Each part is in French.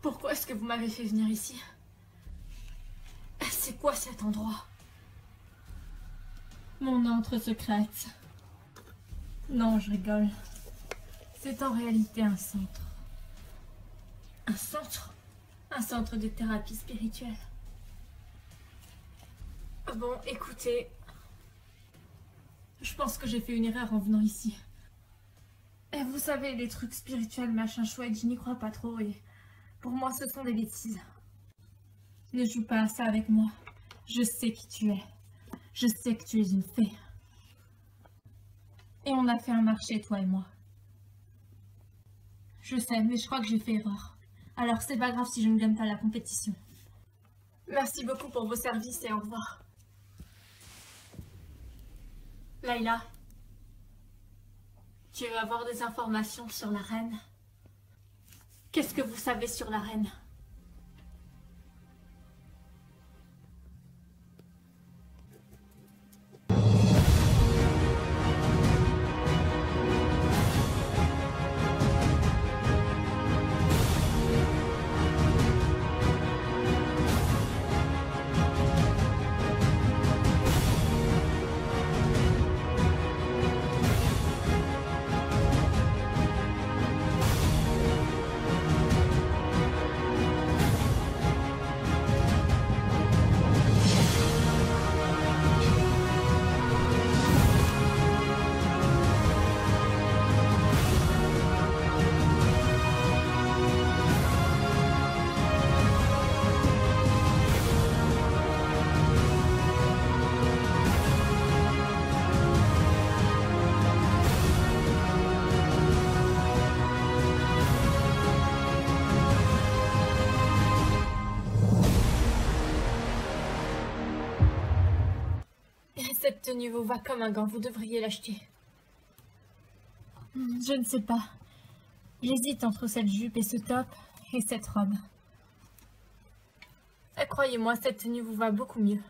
Pourquoi est-ce que vous m'avez fait venir ici? C'est quoi cet endroit? Mon antre secrète. Non, je rigole. C'est en réalité un centre. Un centre? Un centre de thérapie spirituelle. Bon, écoutez, je pense que j'ai fait une erreur en venant ici. Et vous savez, les trucs spirituels, machin chouette, je n'y crois pas trop et pour moi, ce sont des bêtises. Ne joue pas à ça avec moi. Je sais qui tu es. Je sais que tu es une fée. Et on a fait un marché, toi et moi. Je sais, mais je crois que j'ai fait erreur. Alors c'est pas grave si je ne gagne pas la compétition. Merci beaucoup pour vos services et au revoir. Layla, tu veux avoir des informations sur la reine? Qu'est-ce que vous savez sur la reine? Cette tenue vous va comme un gant, vous devriez l'acheter. Je ne sais pas. J'hésite entre cette jupe et ce top et cette robe. Croyez-moi, cette tenue vous va beaucoup mieux.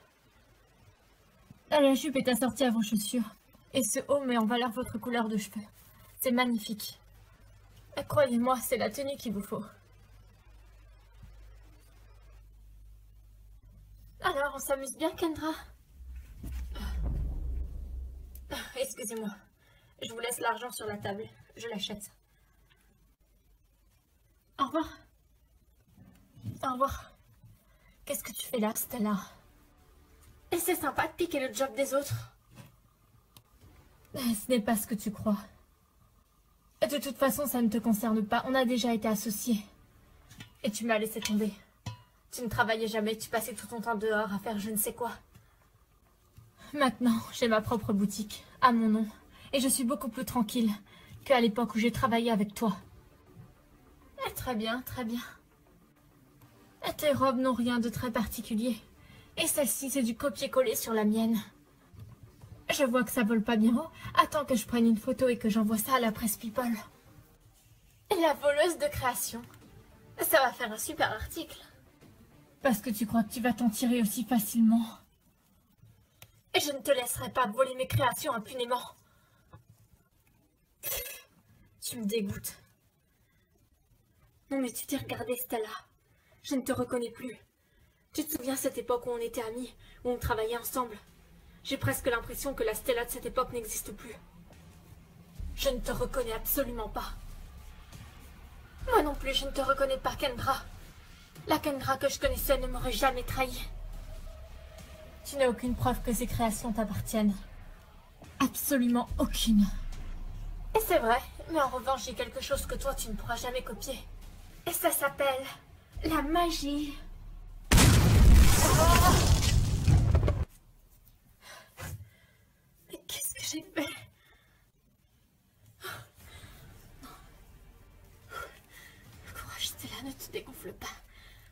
La jupe est assortie à vos chaussures. Et ce haut met en valeur votre couleur de cheveux. C'est magnifique. Croyez-moi, c'est la tenue qu'il vous faut. Alors, on s'amuse bien, Kendra? Excusez-moi. Je vous laisse l'argent sur la table. Je l'achète. Au revoir. Au revoir. Qu'est-ce que tu fais là, Stella? Et c'est sympa de piquer le job des autres. Ce n'est pas ce que tu crois. De toute façon, ça ne te concerne pas. On a déjà été associés. Et tu m'as laissé tomber. Tu ne travaillais jamais, tu passais tout ton temps dehors à faire je ne sais quoi. Maintenant, j'ai ma propre boutique, à mon nom. Et je suis beaucoup plus tranquille qu'à l'époque où j'ai travaillé avec toi. Très bien, très bien. Tes robes n'ont rien de très particulier. Et celle-ci, c'est du copier-coller sur la mienne. Je vois que ça vole pas bien haut. Attends que je prenne une photo et que j'envoie ça à la presse People. La voleuse de création. Ça va faire un super article. Parce que tu crois que tu vas t'en tirer aussi facilement. Et je ne te laisserai pas voler mes créations impunément. Tu me dégoûtes. Non mais tu t'es regardée, Stella. Je ne te reconnais plus. Tu te souviens cette époque où on était amis, où on travaillait ensemble? J'ai presque l'impression que la Stella de cette époque n'existe plus. Je ne te reconnais absolument pas. Moi non plus, je ne te reconnais pas, Kendra. La Kendra que je connaissais ne m'aurait jamais trahi. Tu n'as aucune preuve que ces créations t'appartiennent. Absolument aucune. Et c'est vrai, mais en revanche, j'ai quelque chose que toi, tu ne pourras jamais copier. Et ça s'appelle la magie. Oh, mais qu'est-ce que j'ai fait? Courage, Stella, ne te dégonfle pas.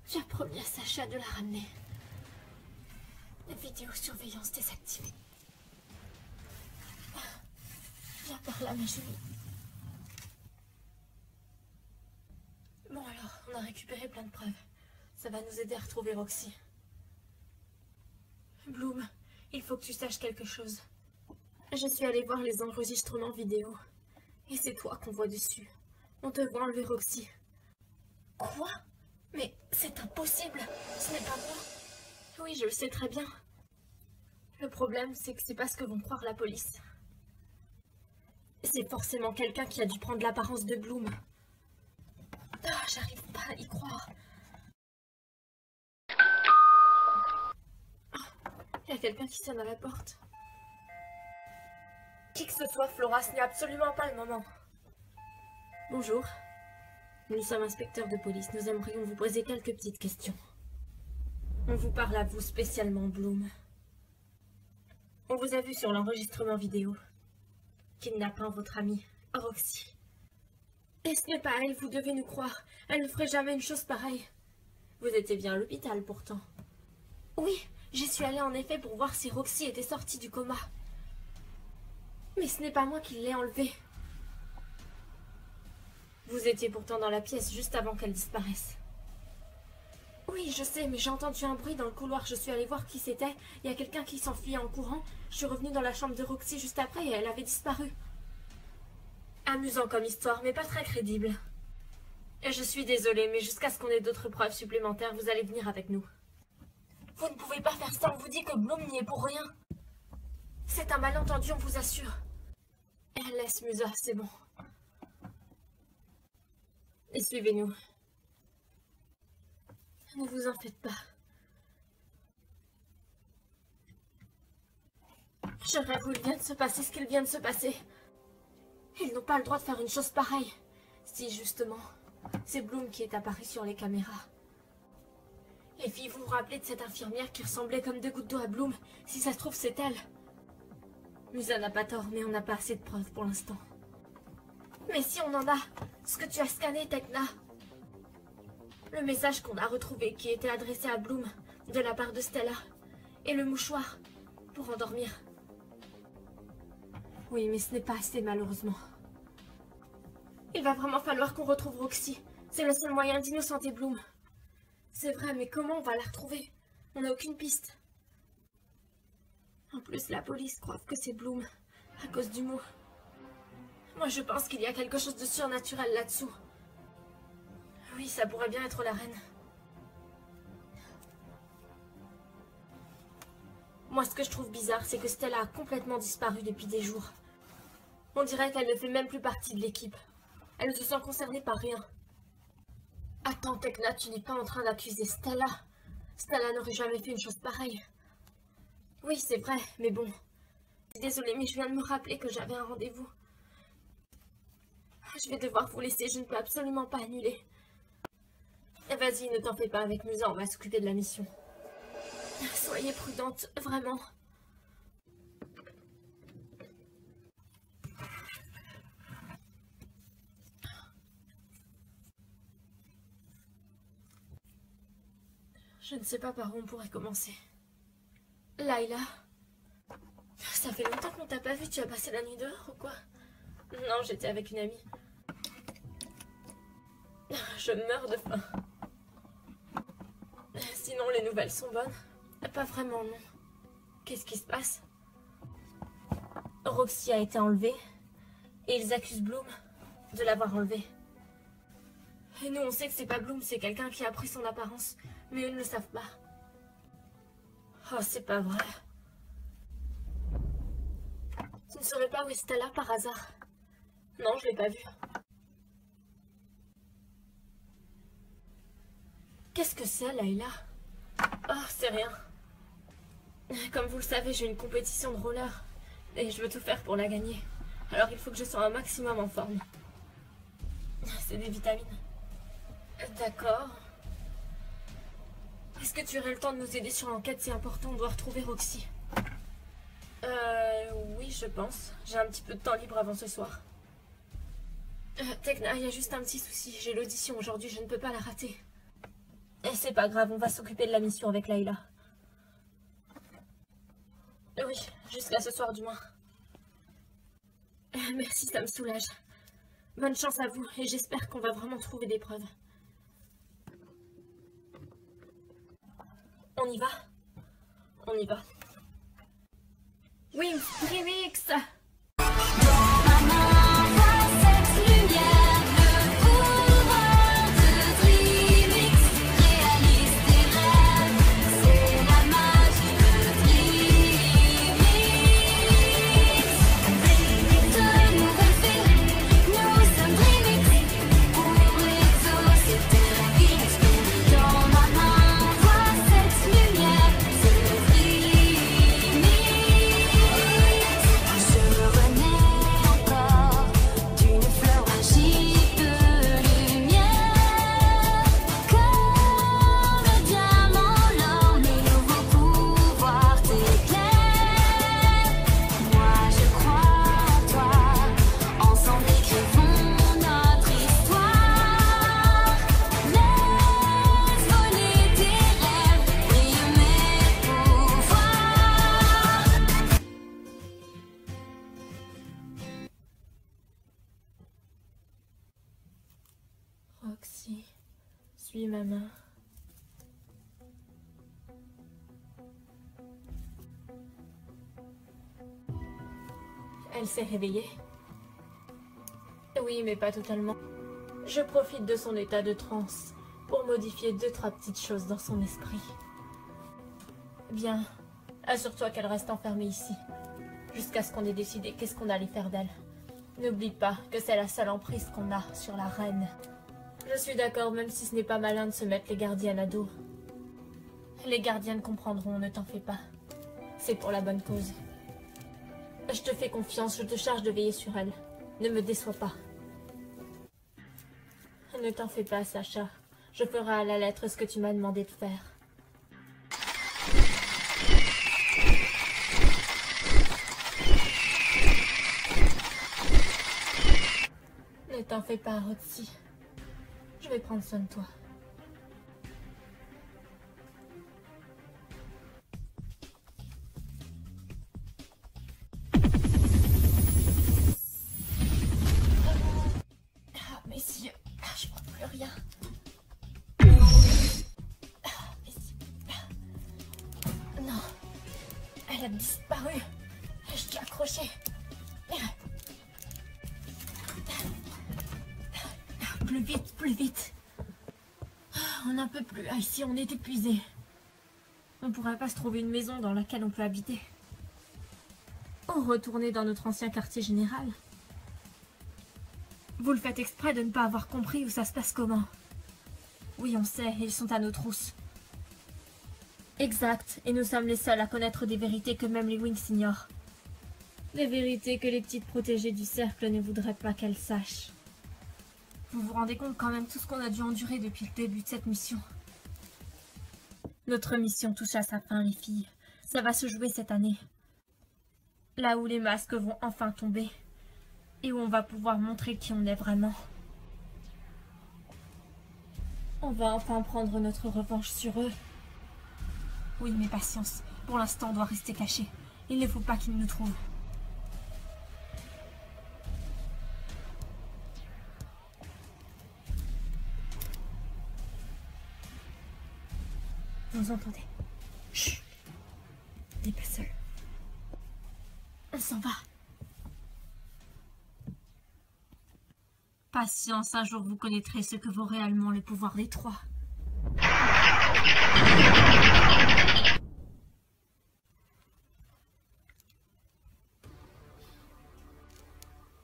J'ai promis à Sacha de la ramener. La vidéosurveillance désactivée. Viens par là, ma chérie. Bon alors, on a récupéré plein de preuves. Ça va nous aider à retrouver Roxy. Bloom, il faut que tu saches quelque chose. Je suis allée voir les enregistrements vidéo. Et c'est toi qu'on voit dessus. On te voit enlever Roxy. Quoi? Mais c'est impossible. Ce n'est pas moi. Oui, je le sais très bien. Le problème, c'est que c'est pas ce que vont croire la police. C'est forcément quelqu'un qui a dû prendre l'apparence de Bloom. Ah, j'arrive pas à y croire. Il y a quelqu'un qui sonne à la porte. Qui que ce soit, Flora, ce n'est absolument pas le moment. Bonjour. Nous sommes inspecteurs de police. Nous aimerions vous poser quelques petites questions. On vous parle à vous spécialement, Bloom. On vous a vu sur l'enregistrement vidéo. Kidnappant votre amie, Roxy. Et ce n'est pas elle, vous devez nous croire. Elle ne ferait jamais une chose pareille. Vous étiez bien à l'hôpital, pourtant. Oui, j'y suis allée en effet pour voir si Roxy était sortie du coma. Mais ce n'est pas moi qui l'ai enlevée. Vous étiez pourtant dans la pièce juste avant qu'elle disparaisse. Oui, je sais, mais j'ai entendu un bruit dans le couloir. Je suis allée voir qui c'était. Il y a quelqu'un qui s'enfuyait en courant. Je suis revenue dans la chambre de Roxy juste après et elle avait disparu. Amusant comme histoire, mais pas très crédible. Et je suis désolée, mais jusqu'à ce qu'on ait d'autres preuves supplémentaires, vous allez venir avec nous. Vous ne pouvez pas faire ça, on vous dit que Bloom n'y est pour rien. C'est un malentendu, on vous assure. Laisse Musa, c'est bon. Et suivez-nous. Ne vous en faites pas. Je rêve où il vient de se passer ce qu'il vient de se passer. Ils n'ont pas le droit de faire une chose pareille. Si, justement, c'est Bloom qui est apparu sur les caméras. Les filles, vous vous rappelez de cette infirmière qui ressemblait comme deux gouttes d'eau à Bloom? Si ça se trouve, c'est elle. Musa n'a pas tort, mais on n'a pas assez de preuves pour l'instant. Mais si on en a, ce que tu as scanné, Tekna. Le message qu'on a retrouvé qui était adressé à Bloom de la part de Stella. Et le mouchoir pour endormir. Oui, mais ce n'est pas assez, malheureusement. Il va vraiment falloir qu'on retrouve Roxy. C'est le seul moyen d'innocenter Bloom. C'est vrai, mais comment on va la retrouver? On n'a aucune piste. En plus, la police croit que c'est Bloom, à cause du mot. Moi, je pense qu'il y a quelque chose de surnaturel là-dessous. Oui, ça pourrait bien être la reine. Moi, ce que je trouve bizarre, c'est que Stella a complètement disparu depuis des jours. On dirait qu'elle ne fait même plus partie de l'équipe. Elle ne se sent concernée par rien. Attends, Tekna, tu n'es pas en train d'accuser Stella. Stella n'aurait jamais fait une chose pareille. Oui, c'est vrai, mais bon. Désolée, mais je viens de me rappeler que j'avais un rendez-vous. Je vais devoir vous laisser, je ne peux absolument pas annuler. Vas-y, ne t'en fais pas avec Musa, on va s'occuper de la mission. Soyez prudente, vraiment. Je ne sais pas par où on pourrait commencer. Layla. Ça fait longtemps qu'on t'a pas vu, tu as passé la nuit dehors ou quoi? Non, j'étais avec une amie. Je meurs de faim. Sinon, les nouvelles sont bonnes? Pas vraiment, non. Qu'est-ce qui se passe? Roxy a été enlevée et ils accusent Bloom de l'avoir enlevée. Et nous, on sait que c'est pas Bloom, c'est quelqu'un qui a pris son apparence, mais eux ne le savent pas. Oh, c'est pas vrai. Tu ne saurais pas où est Stella par hasard? Non, je l'ai pas vue. Qu'est-ce que c'est, Layla? Oh, c'est rien. Comme vous le savez, j'ai une compétition de roller. Et je veux tout faire pour la gagner. Alors il faut que je sois un maximum en forme. C'est des vitamines. D'accord. Est-ce que tu aurais le temps de nous aider sur l'enquête? C'est important, on doit retrouver Roxy. Oui, je pense. J'ai un petit peu de temps libre avant ce soir. Tekna, il y a juste un petit souci. J'ai l'audition aujourd'hui, je ne peux pas la rater. Et c'est pas grave, on va s'occuper de la mission avec Layla. Oui, jusqu'à ce soir du moins. Merci, ça me soulage. Bonne chance à vous, et j'espère qu'on va vraiment trouver des preuves. On y va? On y va. Wings Remix! Roxy, suis ma main. Elle s'est réveillée. Oui, mais pas totalement. Je profite de son état de transe pour modifier 2-3 petites choses dans son esprit. Bien, assure-toi qu'elle reste enfermée ici, jusqu'à ce qu'on ait décidé qu'est-ce qu'on allait faire d'elle. N'oublie pas que c'est la seule emprise qu'on a sur la reine. Je suis d'accord, même si ce n'est pas malin de se mettre les gardiennes à dos. Les gardiennes comprendront, ne t'en fais pas. C'est pour la bonne cause. Je te fais confiance, je te charge de veiller sur elle. Ne me déçois pas. Ne t'en fais pas, Sacha. Je ferai à la lettre ce que tu m'as demandé de faire. Ne t'en fais pas, Roxy. Je vais prendre soin de toi. Ah, mes yeux. Je vois plus rien. Ah, mes yeux. Non. Elle a disparu. Je t'ai accroché. Plus vite, plus vite. On n'en peut plus. Ici, on est épuisé. On ne pourrait pas se trouver une maison dans laquelle on peut habiter. Ou retourner dans notre ancien quartier général. Vous le faites exprès de ne pas avoir compris où ça se passe comment. Oui, on sait, ils sont à nos trousses. Exact, et nous sommes les seuls à connaître des vérités que même les Wings ignorent. Des vérités que les petites protégées du cercle ne voudraient pas qu'elles sachent. Vous vous rendez compte quand même tout ce qu'on a dû endurer depuis le début de cette mission. Notre mission touche à sa fin, les filles. Ça va se jouer cette année. Là où les masques vont enfin tomber. Et où on va pouvoir montrer qui on est vraiment. On va enfin prendre notre revanche sur eux. Oui, mais patience. Pour l'instant, on doit rester caché. Il ne faut pas qu'ils nous trouvent. Vous entendez? Chut. On n'est pas seul. On s'en va. Patience, un jour vous connaîtrez ce que vaut réellement le pouvoir des trois.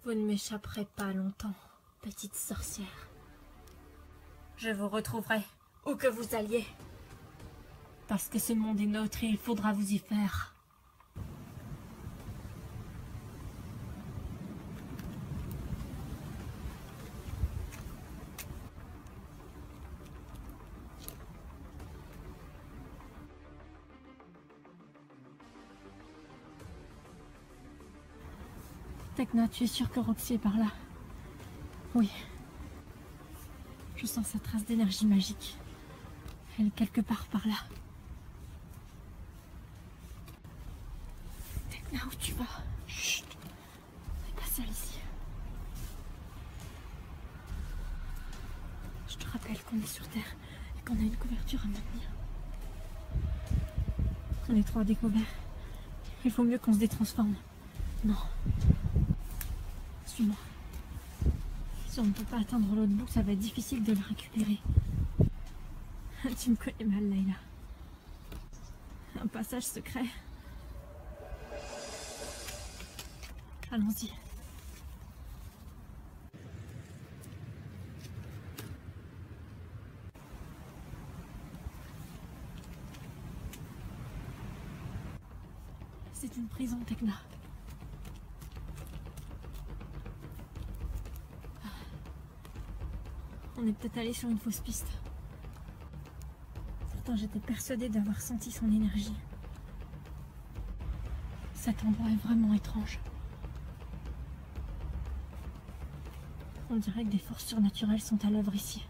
Vous ne m'échapperez pas longtemps, petite sorcière. Je vous retrouverai, où que vous alliez. Parce que ce monde est nôtre et il faudra vous y faire. Tekna, tu es sûre que Roxy est par là? Oui. Je sens sa trace d'énergie magique. Elle est quelque part par là. Tekna, où tu vas? Chut. On n'est pas seul ici. Je te rappelle qu'on est sur Terre et qu'on a une couverture à maintenir. On est trois découverts. Il faut mieux qu'on se détransforme. Non. Suis-moi. Si on ne peut pas atteindre l'autre bout, ça va être difficile de le récupérer. Tu me connais mal, Layla. Un passage secret. Allons-y. C'est une prison, Tekna. On est peut-être allé sur une fausse piste. Pourtant, j'étais persuadée d'avoir senti son énergie. Cet endroit est vraiment étrange. On dirait que des forces surnaturelles sont à l'œuvre ici.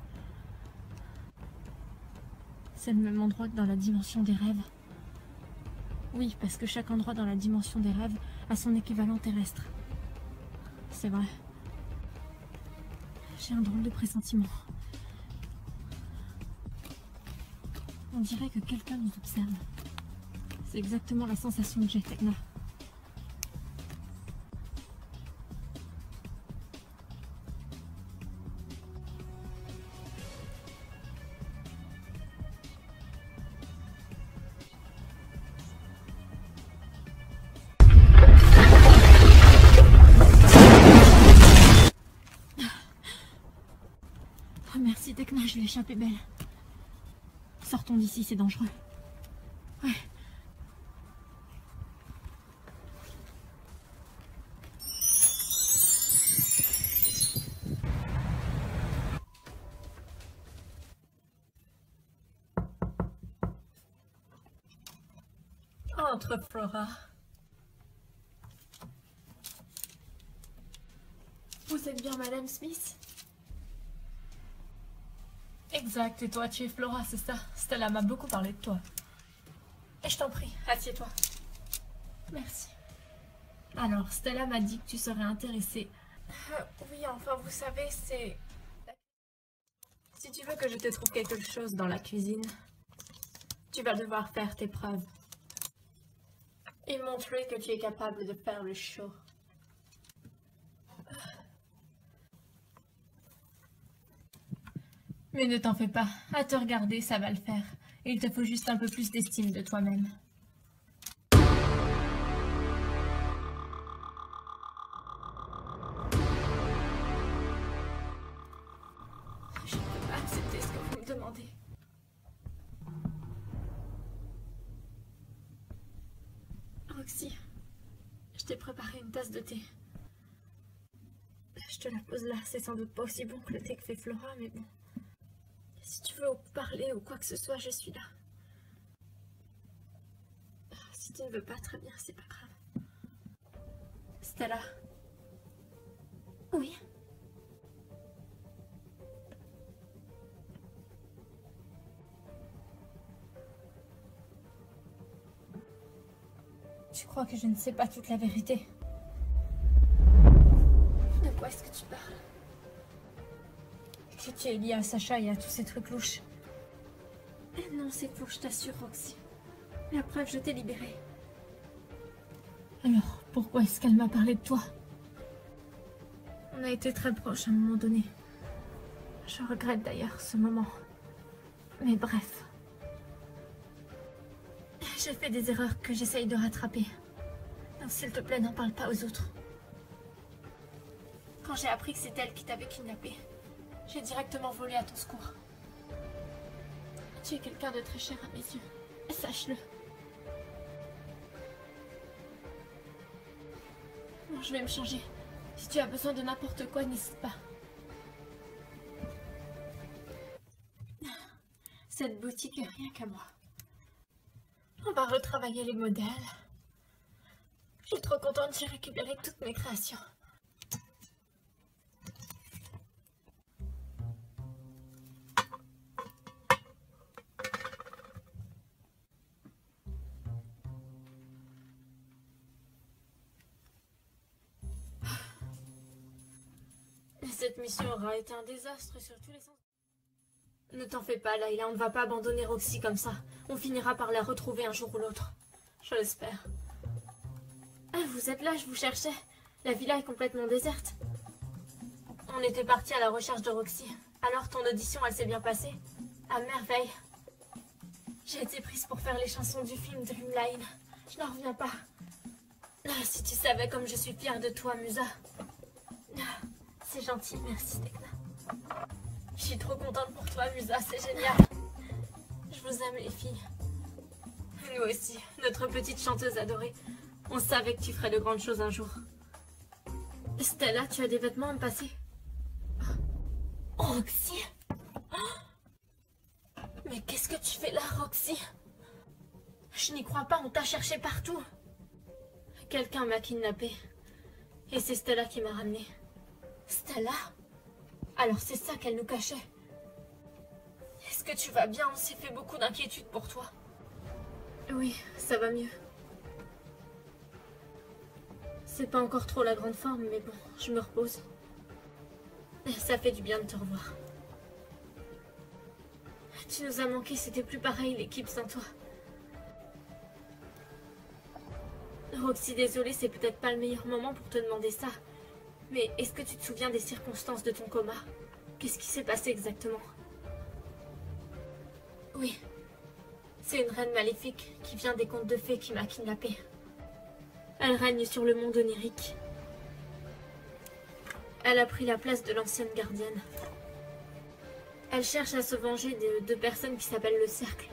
C'est le même endroit que dans la dimension des rêves. Oui, parce que chaque endroit dans la dimension des rêves a son équivalent terrestre. C'est vrai. J'ai un drôle de pressentiment. dirait que quelqu'un nous observe. C'est exactement la sensation que j'ai, Tekna. Oh, merci Tekna, je l'ai échappé belle. Sortons d'ici, c'est dangereux. Ouais. Entre, Flora. Vous êtes bien Madame Smith? Exact, et toi, tu es Flora, c'est ça? Stella m'a beaucoup parlé de toi. Et je t'en prie, assieds-toi. Merci. Alors, Stella m'a dit que tu serais intéressée. Oui, enfin, vous savez, c'est... Si tu veux que je te trouve quelque chose dans la cuisine, tu vas devoir faire tes preuves. Et montrer que tu es capable de faire le show. Mais ne t'en fais pas, à te regarder, ça va le faire. Il te faut juste un peu plus d'estime de toi-même. Je ne peux pas accepter ce que vous me demandez. Roxy, je t'ai préparé une tasse de thé. Je te la pose là, c'est sans doute pas aussi bon que le thé que fait Flora, mais bon. Si tu veux parler ou quoi que ce soit, je suis là. Si tu ne veux pas, très bien, c'est pas grave. Stella. Oui. Tu crois que je ne sais pas toute la vérité? De quoi est-ce que tu parles? Que tu es liée à Sacha et à tous ces trucs louches. Non, c'est faux, je t'assure, Roxy. La preuve, je t'ai libérée. Alors, pourquoi est-ce qu'elle m'a parlé de toi? On a été très proches à un moment donné. Je regrette d'ailleurs ce moment. Mais bref. J'ai fait des erreurs que j'essaye de rattraper. Donc s'il te plaît, n'en parle pas aux autres. Quand j'ai appris que c'est elle qui t'avait kidnappé, j'ai directement volé à ton secours. Tu es quelqu'un de très cher à mes yeux. Sache-le. Bon, je vais me changer. Si tu as besoin de n'importe quoi, n'hésite pas. Cette boutique est rien qu'à moi. On va retravailler les modèles. Je suis trop contente, j'ai récupéré toutes mes créations. Cette mission aura été un désastre sur tous les sens. Ne t'en fais pas, Layla, on ne va pas abandonner Roxy comme ça. On finira par la retrouver un jour ou l'autre. Je l'espère. Ah, vous êtes là, je vous cherchais. La villa est complètement déserte. On était partis à la recherche de Roxy. Alors, ton audition, elle s'est bien passée? À merveille. J'ai été prise pour faire les chansons du film Dreamline. Je n'en reviens pas. Ah, si tu savais comme je suis fière de toi, Musa. C'est gentil, merci, Tekna. Je suis trop contente pour toi, Musa, c'est génial. Je vous aime, les filles. Nous aussi, notre petite chanteuse adorée. On savait que tu ferais de grandes choses un jour. Stella, tu as des vêtements à me passer? Roxy? Mais qu'est-ce que tu fais là, Roxy? Je n'y crois pas, on t'a cherché partout. Quelqu'un m'a kidnappée. Et c'est Stella qui m'a ramenée. Stella? Alors c'est ça qu'elle nous cachait. Est-ce que tu vas bien? On s'est fait beaucoup d'inquiétude pour toi. Oui, ça va mieux. C'est pas encore trop la grande forme, mais bon, je me repose. Ça fait du bien de te revoir. Tu Tu nous as manqué, c'était plus pareil l'équipe sans toi. Roxy, désolée, c'est peut-être pas le meilleur moment pour te demander ça. Mais est-ce que tu te souviens des circonstances de ton coma? Qu'est-ce qui s'est passé exactement? Oui. C'est une reine maléfique qui vient des contes de fées qui m'a kidnappée. Elle règne sur le monde onirique. Elle a pris la place de l'ancienne gardienne. Elle cherche à se venger de deux personnes qui s'appellent le Cercle.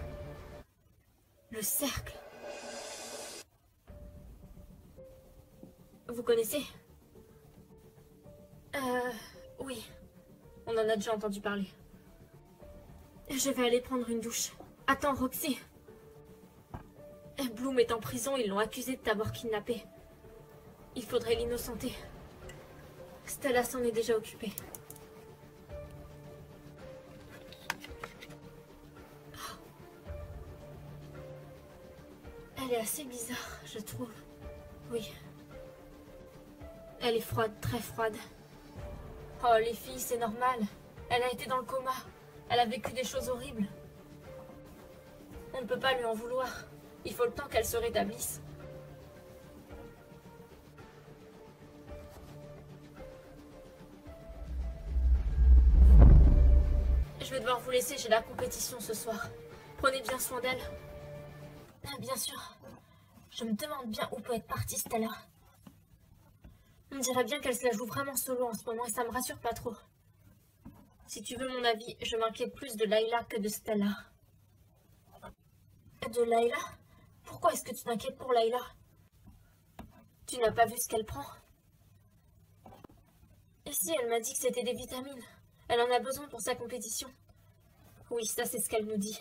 Le Cercle? Vous connaissez? Oui. On en a déjà entendu parler. Je vais aller prendre une douche. Attends, Roxy. Bloom est en prison, ils l'ont accusé de t'avoir kidnappé. Il faudrait l'innocenter. Stella s'en est déjà occupée. Elle est assez bizarre, je trouve. Oui. Elle est froide, très froide. Oh, les filles, c'est normal. Elle a été dans le coma. Elle a vécu des choses horribles. On ne peut pas lui en vouloir. Il faut le temps qu'elle se rétablisse. Je vais devoir vous laisser, j'ai la compétition ce soir. Prenez bien soin d'elle. Bien sûr. Je me demande bien où peut être partie Stella. On dirait bien qu'elle se la joue vraiment solo en ce moment et ça me rassure pas trop. Si tu veux mon avis, je m'inquiète plus de Layla que de Stella. De Layla? Pourquoi est-ce que tu t'inquiètes pour Layla? Tu n'as pas vu ce qu'elle prend? Et si, elle m'a dit que c'était des vitamines. Elle en a besoin pour sa compétition. Oui, ça c'est ce qu'elle nous dit.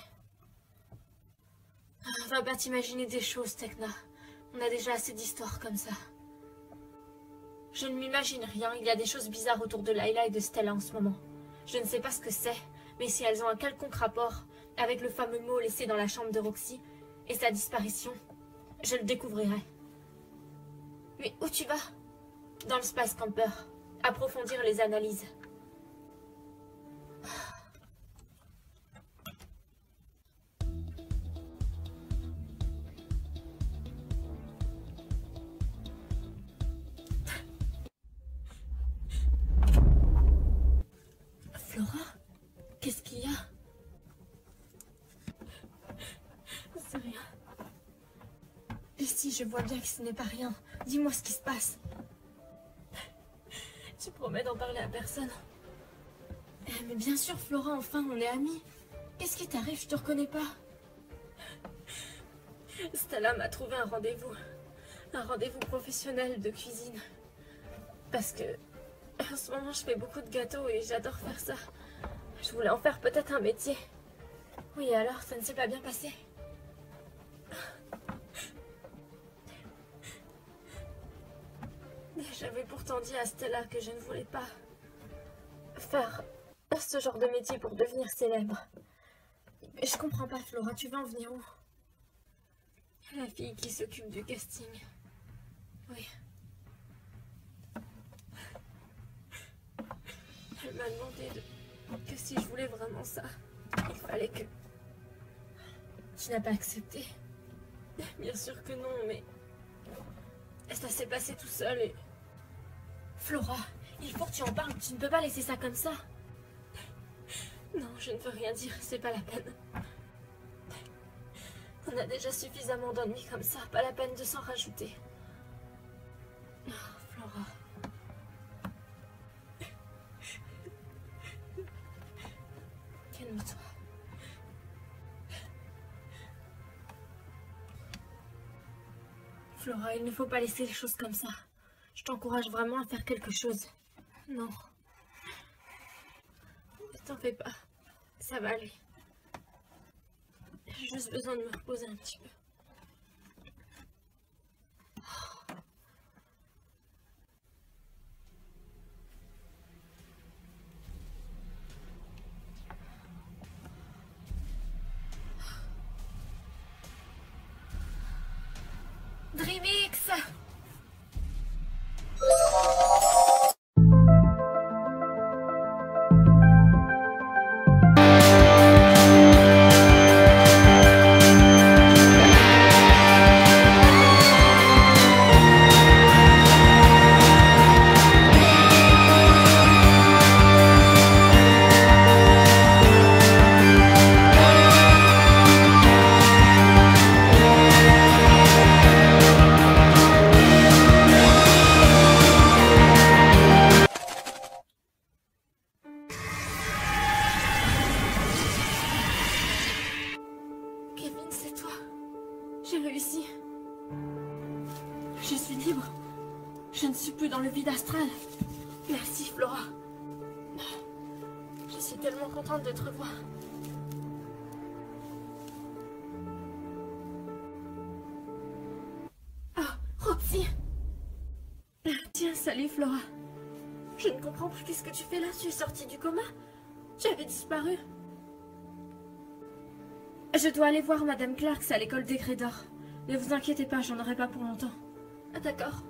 Va pas t'imaginer des choses, Tekna. On a déjà assez d'histoires comme ça. Je ne m'imagine rien, il y a des choses bizarres autour de Layla et de Stella en ce moment. Je ne sais pas ce que c'est, mais si elles ont un quelconque rapport avec le fameux mot laissé dans la chambre de Roxy et sa disparition, je le découvrirai. Mais où tu vas? Dans le Spice Camper. Approfondir les analyses. Flora? Qu'est-ce qu'il y a? C'est rien. Ici, je vois bien que ce n'est pas rien. Dis-moi ce qui se passe. Tu promets d'en parler à personne? Mais bien sûr, Flora, enfin, on est amis. Qu'est-ce qui t'arrive? Je te reconnais pas. Stella m'a trouvé un rendez-vous. Un rendez-vous professionnel de cuisine. Parce que en ce moment, je fais beaucoup de gâteaux et j'adore faire ça. Je voulais en faire peut-être un métier. Oui, alors, ça ne s'est pas bien passé. J'avais pourtant dit à Stella que je ne voulais pas faire ce genre de métier pour devenir célèbre. Mais je comprends pas, Flora, tu vas en venir où? La fille qui s'occupe du casting. Oui. Elle m'a demandé que si je voulais vraiment ça, il fallait que... Tu n'as pas accepté? Bien sûr que non, mais... Ça s'est passé tout seul et... Flora, il faut que tu en parles, tu ne peux pas laisser ça comme ça. Non, je ne veux rien dire, c'est pas la peine. On a déjà suffisamment d'ennuis comme ça, pas la peine de s'en rajouter. Oh, Flora... Calme-toi. Flora, il ne faut pas laisser les choses comme ça. Je t'encourage vraiment à faire quelque chose. Non. Ne t'en fais pas. Ça va aller. J'ai juste besoin de me reposer un petit peu. Dreamix! Je ne suis plus dans le vide astral. Merci, Flora. Je suis tellement contente de te revoir. Ah, Roxy! Tiens, salut, Flora. Je ne comprends plus qu'est-ce que tu fais là. Tu es sortie du coma? Tu avais disparu. Je dois aller voir Madame Clarks à l'école des Grédors. Ne vous inquiétez pas, j'en aurai pas pour longtemps. Ah, d'accord.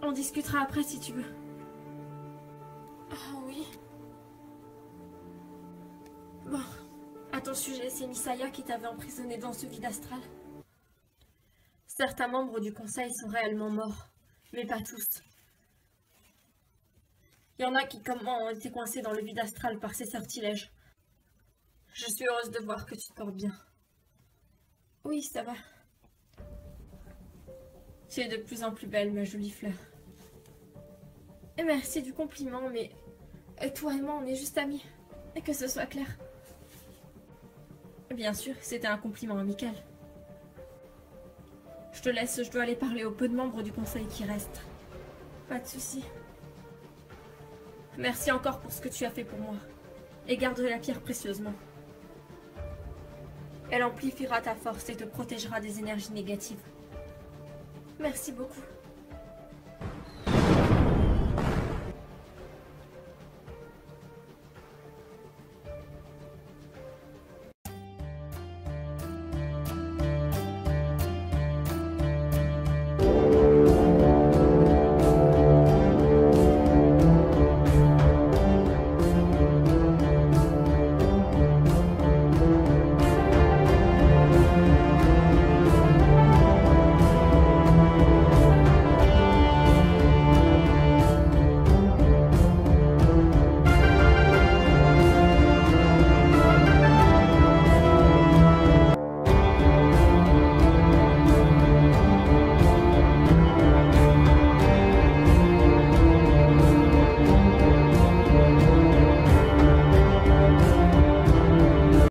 On discutera après si tu veux. Ah oui. Bon, à ton sujet, c'est Misaya qui t'avait emprisonné dans ce vide astral. Certains membres du conseil sont réellement morts, mais pas tous. Il y en a qui, comme moi, ont été coincés dans le vide astral par ces sortilèges. Je suis heureuse de voir que tu te portes bien. Oui, ça va. Tu es de plus en plus belle, ma jolie fleur. Et merci du compliment, mais toi et moi, on est juste amis. Et que ce soit clair. Bien sûr, c'était un compliment amical. Je te laisse, je dois aller parler aux peu de membres du conseil qui restent. Pas de souci. Merci encore pour ce que tu as fait pour moi. Et garde la pierre précieusement. Elle amplifiera ta force et te protégera des énergies négatives. Merci beaucoup.